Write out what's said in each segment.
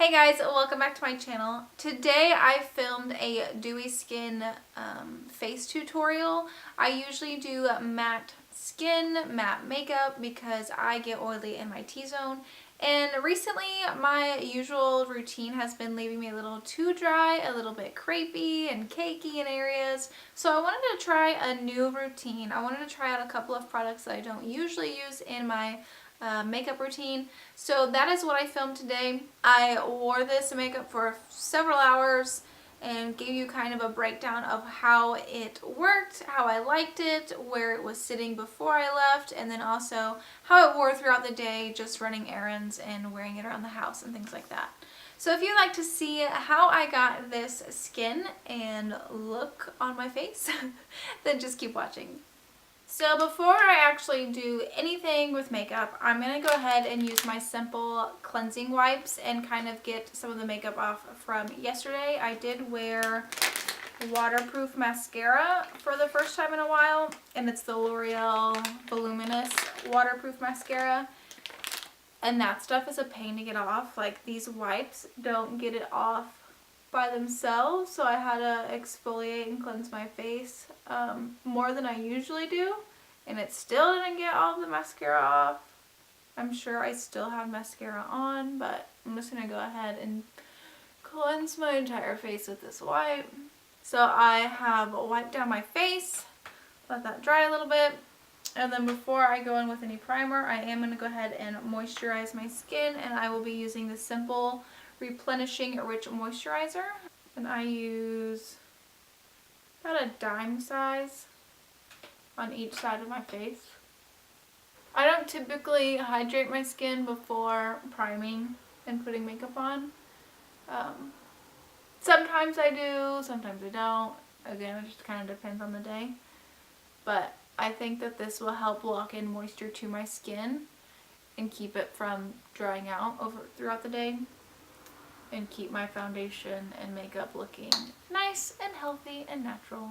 Hey guys, welcome back to my channel. Today I filmed a dewy skin face tutorial. I usually do matte skin, matte makeup because I get oily in my T-zone. And recently my usual routine has been leaving me a little too dry, a little bit crepey and cakey in areas. So I wanted to try a new routine. I wanted to try out a couple of products that I don't usually use in my makeup routine. So that is what I filmed today. I wore this makeup for several hours and gave you kind of a breakdown of how it worked, how I liked it, where it was sitting before I left, and then also how it wore throughout the day, just running errands and wearing it around the house and things like that. So if you'd like to see how I got this skin and look on my face, then just keep watching. So before I actually do anything with makeup, I'm going to go ahead and use my simple cleansing wipes and kind of get some of the makeup off from yesterday. I did wear waterproof mascara for the first time in a while, and it's the L'Oreal Voluminous waterproof mascara. And that stuff is a pain to get off. Like, these wipes don't get it off by themselves, so I had to exfoliate and cleanse my face more than I usually do, and it still didn't get all of the mascara off. I'm sure I still have mascara on, but I'm just gonna go ahead and cleanse my entire face with this wipe. So I have wiped down my face, let that dry a little bit, and then before I go in with any primer, I am gonna go ahead and moisturize my skin, and I will be using the simple Replenishing Rich Moisturizer, and I use about a dime size on each side of my face. I don't typically hydrate my skin before priming and putting makeup on. Sometimes I do, sometimes I don't. Again, it just kind of depends on the day. But I think that this will help lock in moisture to my skin and keep it from drying out throughout the day, and keep my foundation and makeup looking nice and healthy and natural.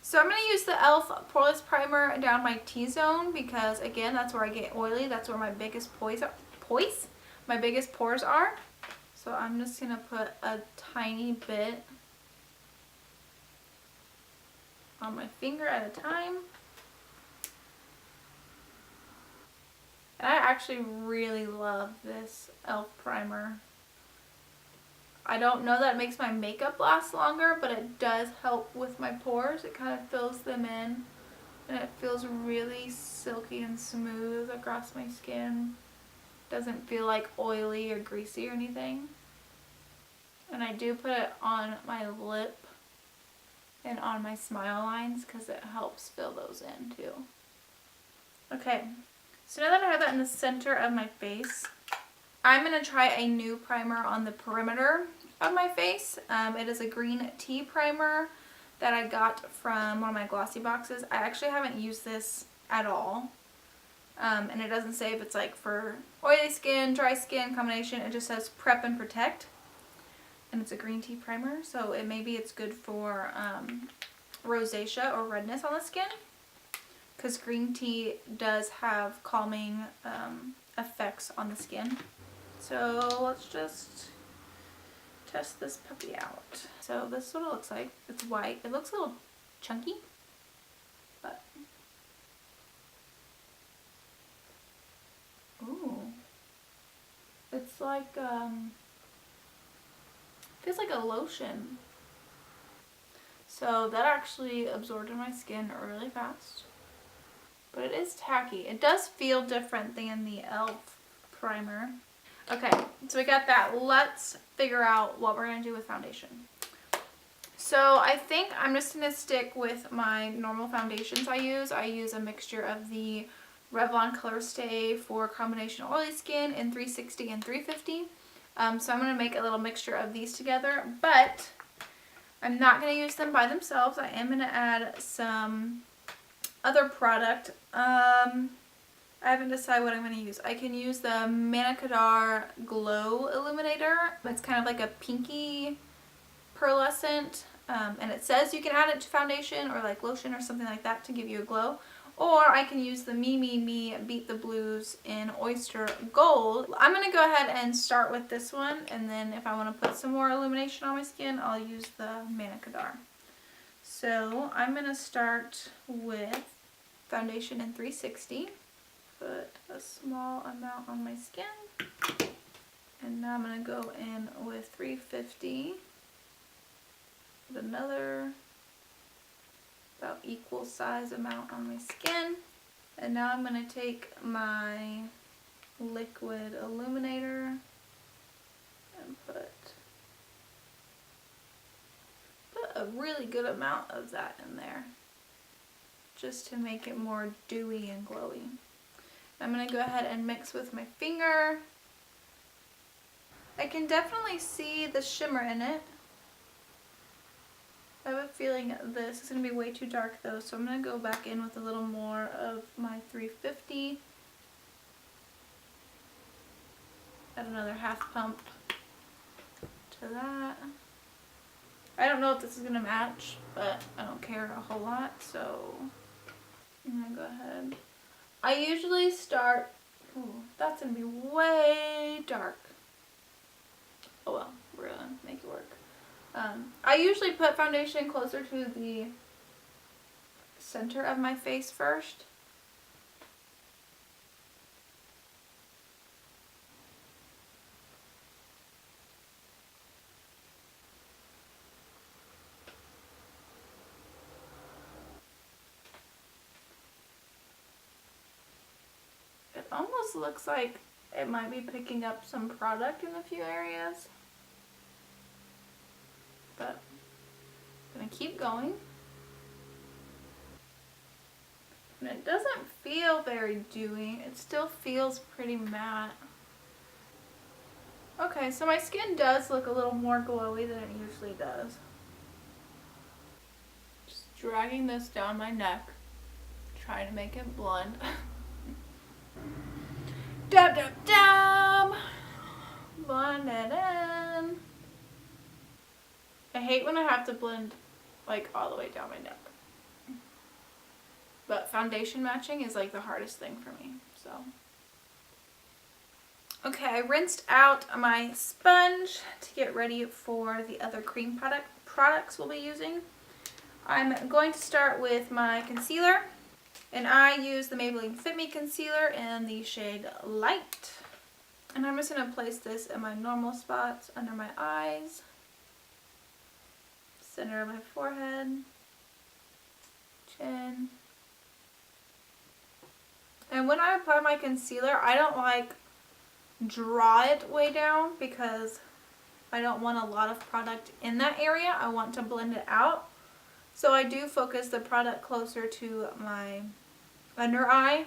So I'm going to use the e.l.f. Poreless Primer down my T-zone because, again, that's where I get oily. That's where my biggest pores are. So I'm just going to put a tiny bit on my finger at a time. And I actually really love this e.l.f. primer. I don't know that it makes my makeup last longer, but it does help with my pores. It kind of fills them in, and it feels really silky and smooth across my skin. Doesn't feel like oily or greasy or anything. And I do put it on my lip and on my smile lines because it helps fill those in too. Okay, so now that I have that in the center of my face, I'm going to try a new primer on the perimeter of my face. It is a green tea primer that I got from one of my glossy boxes. I actually haven't used this at all. And it doesn't say if it's like for oily skin, dry skin combination. It just says prep and protect. And it's a green tea primer, so maybe it's good for rosacea or redness on the skin, because green tea does have calming effects on the skin. So let's just test this puppy out. So this is what it looks like. It's white. It looks a little chunky, but ooh, it's like feels like a lotion. So that actually absorbed in my skin really fast, but it is tacky. It does feel different than the e.l.f. primer. Okay, so we got that. Let's figure out what we're going to do with foundation. So I think I'm just going to stick with my normal foundations I use. I use a mixture of the Revlon ColorStay for combination oily skin in 360 and 350. So I'm going to make a little mixture of these together, but I'm not going to use them by themselves. I am going to add some other product. I haven't decided what I'm going to use. I can use the Nectar Glow Illuminator. It's kind of like a pinky pearlescent, and it says you can add it to foundation or like lotion or something like that to give you a glow. Or I can use the MeMeMe Beat the Blues in Oyster Gold. I'm going to go ahead and start with this one, and then if I want to put some more illumination on my skin, I'll use the Manicadar. So I'm going to start with foundation in 360. Put a small amount on my skin. And now I'm going to go in with 350. Put another about equal size amount on my skin. And now I'm going to take my liquid illuminator and put a really good amount of that in there, just to make it more dewy and glowy. I'm going to go ahead and mix with my finger. I can definitely see the shimmer in it. I have a feeling this is going to be way too dark though, so I'm going to go back in with a little more of my 350. Add another half pump to that. I don't know if this is going to match, but I don't care a whole lot, so I'm going to go ahead. I usually start, ooh, that's going to be way dark. Oh well, we're going to make it work. I usually put foundation closer to the center of my face first. It almost looks like it might be picking up some product in a few areas. But I'm going to keep going. And it doesn't feel very dewy. It still feels pretty matte. Okay, so my skin does look a little more glowy than it usually does. Just dragging this down my neck, trying to make it blend. Dab, dab, dab! Blend it in. I hate when I have to blend like all the way down my neck. But foundation matching is like the hardest thing for me, so. Okay, I rinsed out my sponge to get ready for the other cream products we'll be using. I'm going to start with my concealer, and I use the Maybelline Fit Me Concealer in the shade Light. And I'm just going to place this in my normal spots under my eyes, center of my forehead, chin. And when I apply my concealer, I don't like draw it way down because I don't want a lot of product in that area. I want to blend it out. So I do focus the product closer to my under eye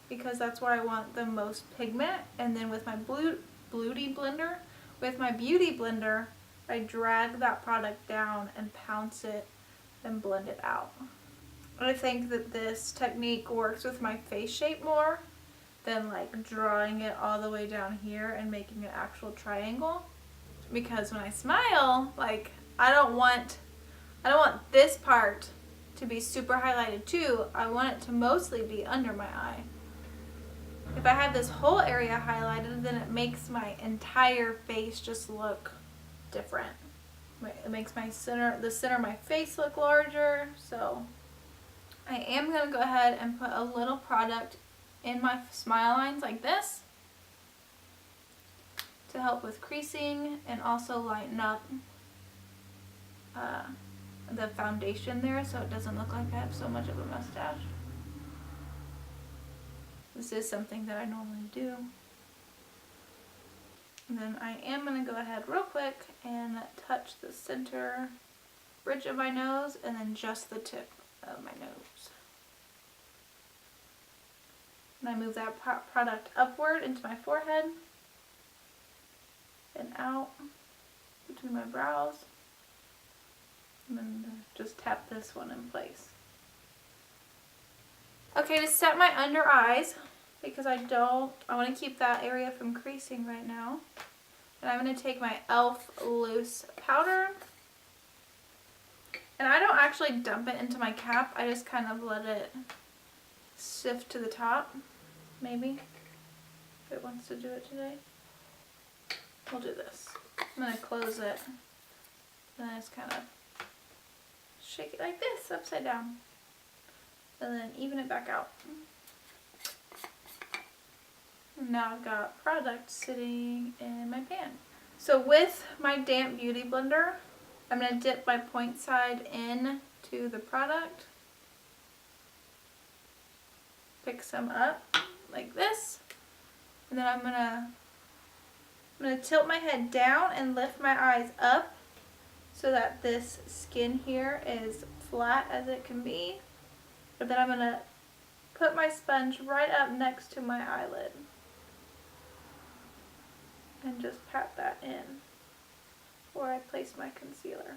because that's where I want the most pigment. And then with my beauty blender, I drag that product down and pounce it and blend it out. I think that this technique works with my face shape more than like drawing it all the way down here and making an actual triangle. Because when I smile, like I don't want this part to be super highlighted too. I want it to mostly be under my eye. If I have this whole area highlighted, then it makes my entire face just look different. It makes the center of my face look larger. So I am going to go ahead and put a little product in my smile lines like this to help with creasing and also lighten up the foundation there so it doesn't look like I have so much of a mustache. This is something that I normally do. And then I am going to go ahead real quick and touch the center bridge of my nose and then just the tip of my nose. And I move that product upward into my forehead and out between my brows. And then just tap this one in place. Okay, to set my under eyes, because I want to keep that area from creasing right now. And I'm going to take my e.l.f. loose powder. And I don't actually dump it into my cap. I just kind of let it sift to the top, maybe, if it wants to do it today. We'll do this. I'm going to close it, and then just kind of shake it like this, upside down, and then even it back out. Now I've got product sitting in my pan. So with my damp beauty blender, I'm going to dip my point side in to the product, pick some up like this, and then I'm going to tilt my head down and lift my eyes up so that this skin here is flat as it can be. But then I'm going to put my sponge right up next to my eyelid and just pat that in where I place my concealer.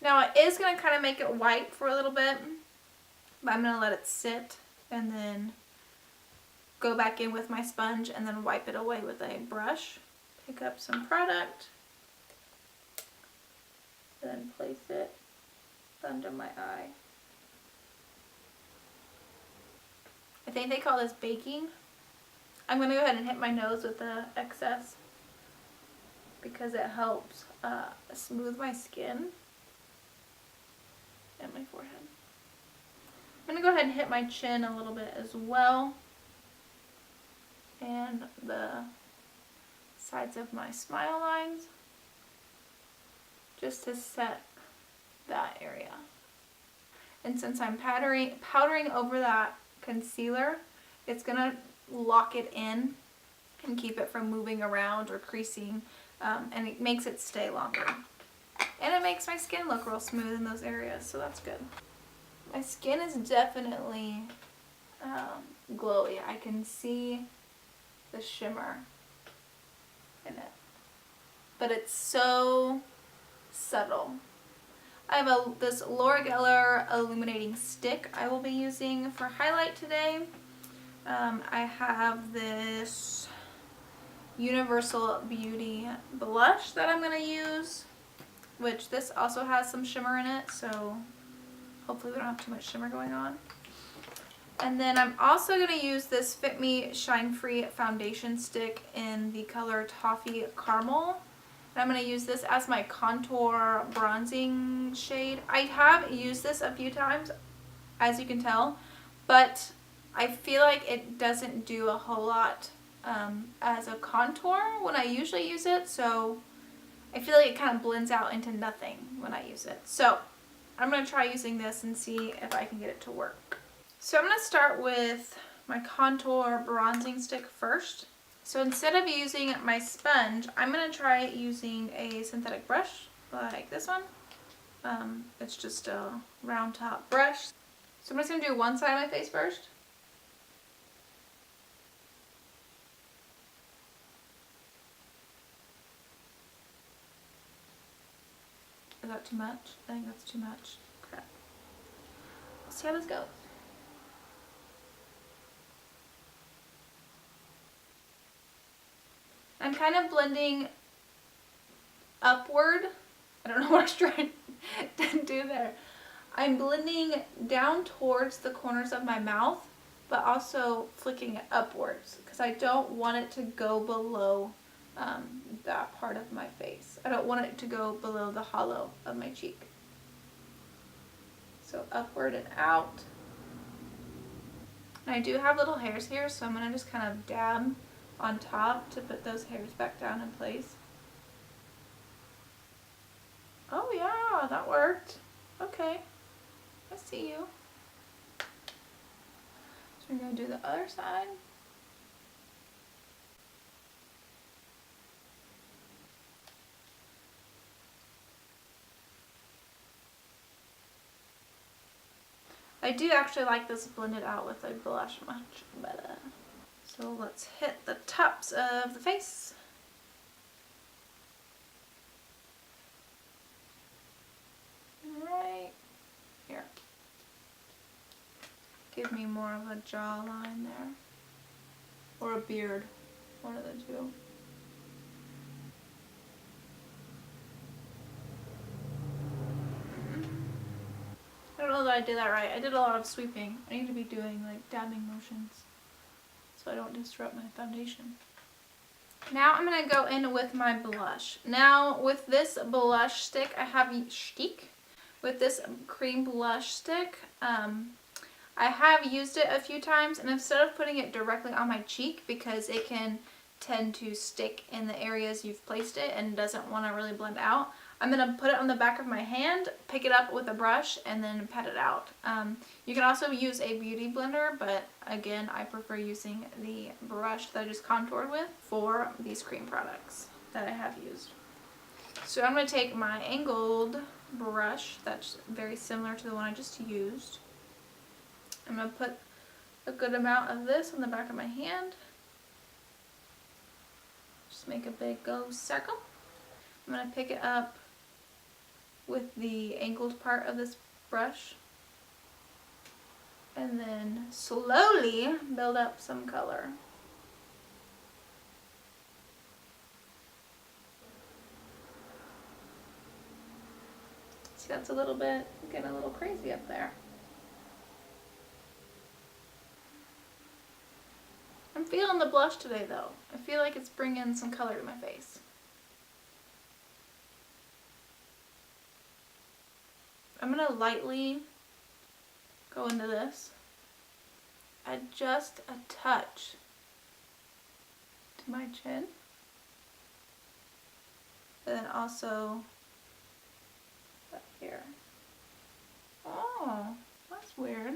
Now it is going to kind of make it white for a little bit, but I'm going to let it sit and then go back in with my sponge and then wipe it away with a brush. Pick up some product, then place it under my eye. I think they call this baking. I'm going to go ahead and hit my nose with the excess because it helps smooth my skin and my forehead. I'm going to go ahead and hit my chin a little bit as well, and the sides of my smile lines, just to set that area. And since I'm powdering over that concealer, it's going to lock it in and keep it from moving around or creasing, and it makes it stay longer. And it makes my skin look real smooth in those areas, so that's good. My skin is definitely glowy. I can see the shimmer in it, but it's so subtle. I have this Laura Geller illuminating stick I will be using for highlight today. I have this Universal Beauty blush that I'm going to use, which this also has some shimmer in it, so hopefully we don't have too much shimmer going on. And then I'm also going to use this Fit Me Shine Free foundation stick in the color Toffee Caramel. And I'm going to use this as my contour bronzing shade. I have used this a few times, as you can tell, but I feel like it doesn't do a whole lot as a contour when I usually use it, so I feel like it kind of blends out into nothing when I use it. So I'm going to try using this and see if I can get it to work. So I'm going to start with my contour bronzing stick first. So instead of using my sponge, I'm going to try using a synthetic brush like this one. It's just a round top brush. So I'm just going to do one side of my face first. Is that too much? I think that's too much. Crap. Let's see how this goes. I'm kind of blending upward. I don't know what I was trying to do there. I'm blending down towards the corners of my mouth, but also flicking it upwards because I don't want it to go below that part of my face. I don't want it to go below the hollow of my cheek. So upward and out. And I do have little hairs here, so I'm going to just kind of dab on top to put those hairs back down in place. Oh yeah, that worked. Okay, I see you. So we're going to do the other side. I do actually like this blended out with a blush much better. So let's hit the tops of the face. Right here. Give me more of a jawline there. Or a beard. One of the two. I don't know that I did that right. I did a lot of sweeping. I need to be doing like dabbing motions so I don't disrupt my foundation. Now I'm going to go in with my blush. Now with this blush stick, with this cream blush stick, I have used it a few times, and instead of putting it directly on my cheek, because it can tend to stick in the areas you've placed it and doesn't want to really blend out, I'm going to put it on the back of my hand, pick it up with a brush, and then pat it out. You can also use a beauty blender, but again, I prefer using the brush that I just contoured with for these cream products that I have used. So I'm going to take my angled brush that's very similar to the one I just used. I'm going to put a good amount of this on the back of my hand. Just make a big circle. I'm going to pick it up with the angled part of this brush and then slowly build up some color. See, that's a little bit, getting a little crazy up there. I'm feeling the blush today though. I feel like it's bringing some color to my face. I'm going to lightly go into this. Add just a touch to my chin. And then also up here. Oh, that's weird.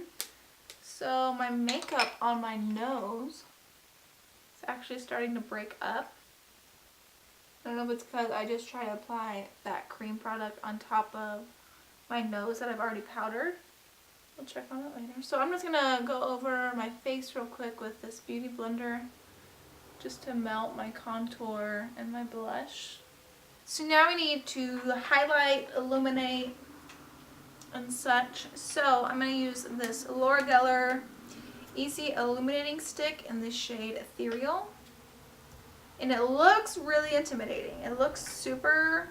So my makeup on my nose is actually starting to break up. I don't know if it's because I just try to apply that cream product on top of my nose that I've already powdered. We'll check on it later. So I'm just gonna go over my face real quick with this beauty blender just to melt my contour and my blush. So now we need to highlight, illuminate, and such. So I'm gonna use this Laura Geller Easy Illuminating Stick in the shade Ethereal. And it looks really intimidating. It looks super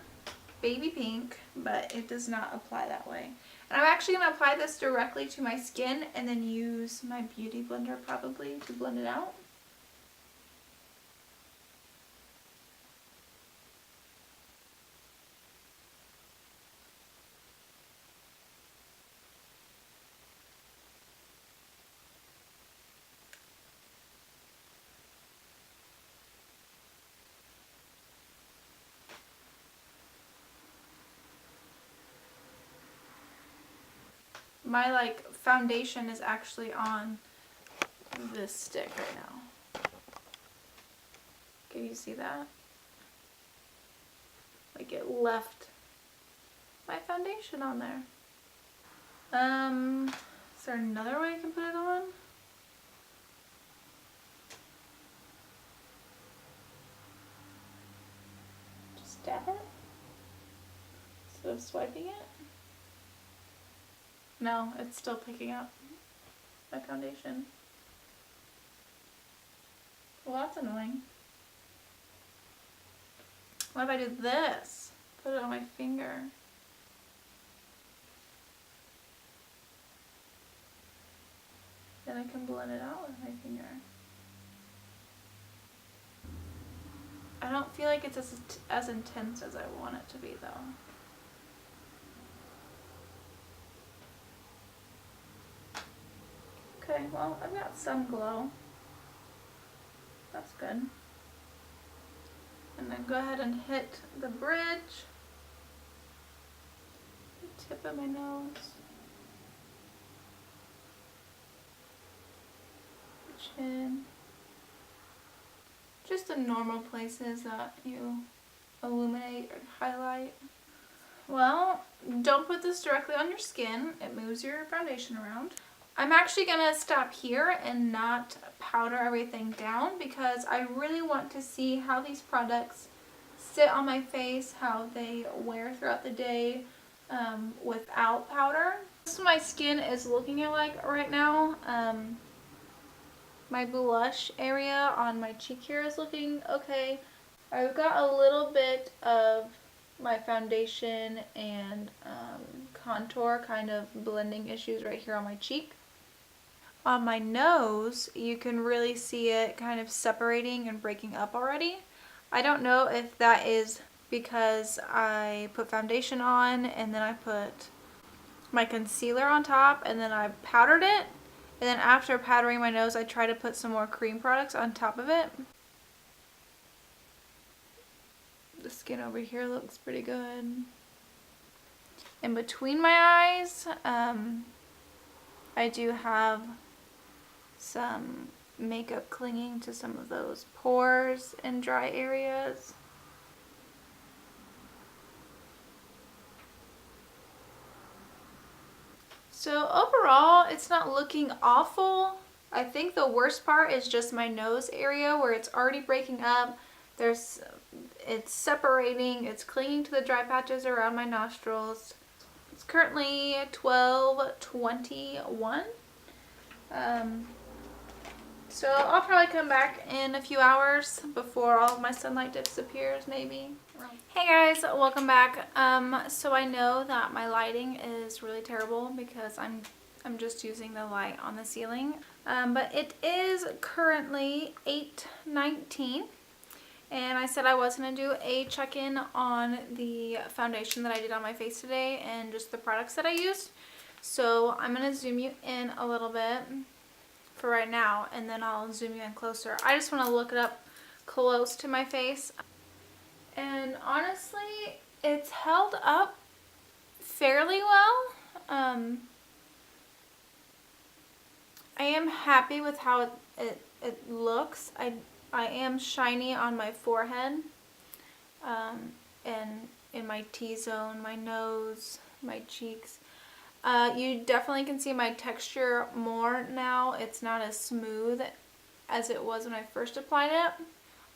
baby pink, but it does not apply that way. And I'm actually going to apply this directly to my skin and then use my beauty blender probably to blend it out. My foundation is actually on this stick right now. Can you see that? Like it left my foundation on there. Is there another way I can put it on? Just dab it instead of swiping it. No, it's still picking up my foundation. Well, that's annoying. What if I do this? Put it on my finger. Then I can blend it out with my finger. I don't feel like it's as intense as I want it to be though. Okay, well, I've got some glow. That's good. And then go ahead and hit the bridge, the tip of my nose, the chin, just the normal places that you illuminate or highlight. Well, don't put this directly on your skin. It moves your foundation around. I'm actually going to stop here and not powder everything down because I really want to see how these products sit on my face, how they wear throughout the day without powder. This is what my skin is looking like right now. My blush area on my cheek here is looking okay. I've got a little bit of my foundation and contour kind of blending issues right here on my cheek. On my nose, you can really see it kind of separating and breaking up already. I don't know if that is because I put foundation on and then I put my concealer on top and then I powdered it. And then after powdering my nose, I try to put some more cream products on top of it. The skin over here looks pretty good. In between my eyes, I do have some makeup clinging to some of those pores and dry areas. So overall, it's not looking awful. I think the worst part is just my nose area where it's already breaking up. It's separating, it's clinging to the dry patches around my nostrils. It's currently 12:21. So I'll probably come back in a few hours before all of my sunlight disappears, maybe. Hey guys, welcome back. So I know that my lighting is really terrible because I'm just using the light on the ceiling. But it is currently 8:19. And I said I was going to do a check-in on the foundation that I did on my face today and just the products that I used. So I'm going to zoom you in a little bit for right now, and then I'll zoom you in closer. I just want to look it up close to my face. And honestly, it's held up fairly well. I am happy with how it looks. I am shiny on my forehead, and in my T-zone, my nose, my cheeks. You definitely can see my texture more now. It's not as smooth as it was when I first applied it.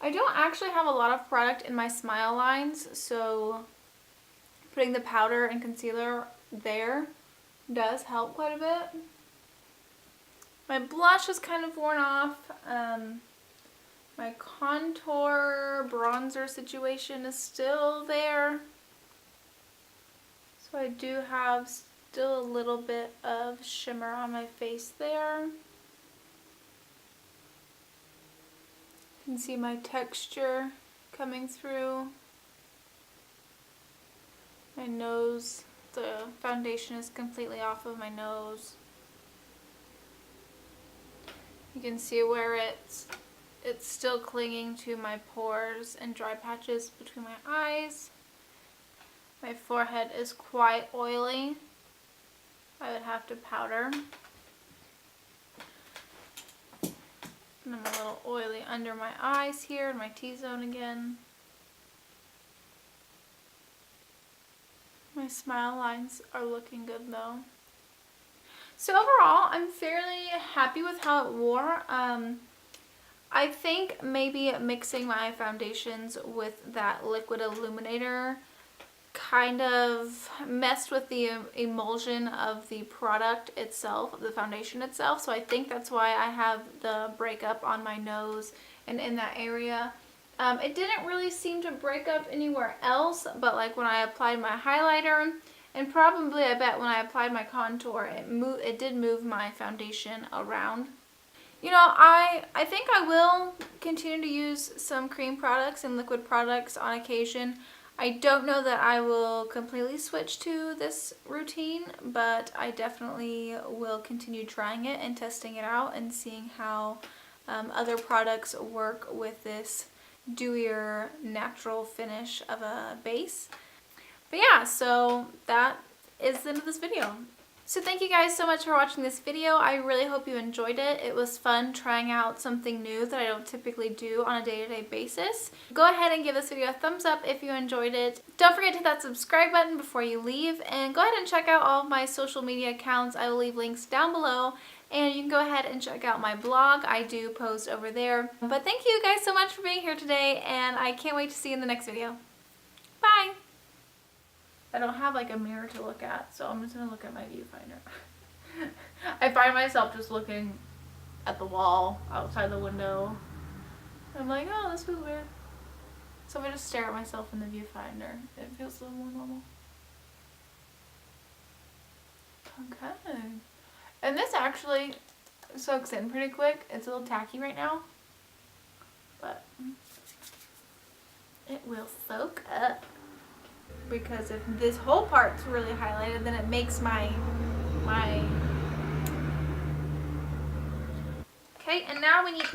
I don't actually have a lot of product in my smile lines, so putting the powder and concealer there does help quite a bit. My blush is kind of worn off. My contour bronzer situation is still there. So I do have still a little bit of shimmer on my face there. You can see my texture coming through. My nose, the foundation is completely off of my nose. You can see where it's still clinging to my pores and dry patches between my eyes. My forehead is quite oily. I would have to powder. And I'm a little oily under my eyes here in my T-zone again. My smile lines are looking good though. So overall, I'm fairly happy with how it wore. I think maybe mixing my foundations with that liquid illuminator kind of messed with the emulsion of the product itself, of the foundation itself. So I think that's why I have the breakup on my nose and in that area. It didn't really seem to break up anywhere else, but like when I applied my highlighter, and probably I bet when I applied my contour, it did move my foundation around. You know, I think I will continue to use some cream products and liquid products on occasion. I don't know that I will completely switch to this routine, but I definitely will continue trying it and testing it out and seeing how other products work with this dewier natural finish of a base. But yeah, so that is the end of this video. So thank you guys so much for watching this video. I really hope you enjoyed it. It was fun trying out something new that I don't typically do on a day-to-day basis. Go ahead and give this video a thumbs up if you enjoyed it. Don't forget to hit that subscribe button before you leave, and go ahead and check out all of my social media accounts. I will leave links down below, and you can go ahead and check out my blog. I do post over there. But thank you guys so much for being here today, and I can't wait to see you in the next video. Bye! I don't have like a mirror to look at, so I'm just gonna look at my viewfinder. I find myself just looking at the wall outside the window. I'm like, oh, this feels weird. So if I just stare at myself in the viewfinder, it feels a little more normal. Okay. And this actually soaks in pretty quick. It's a little tacky right now, but it will soak up. Because if this whole part's really highlighted, then it makes my okay, and now we need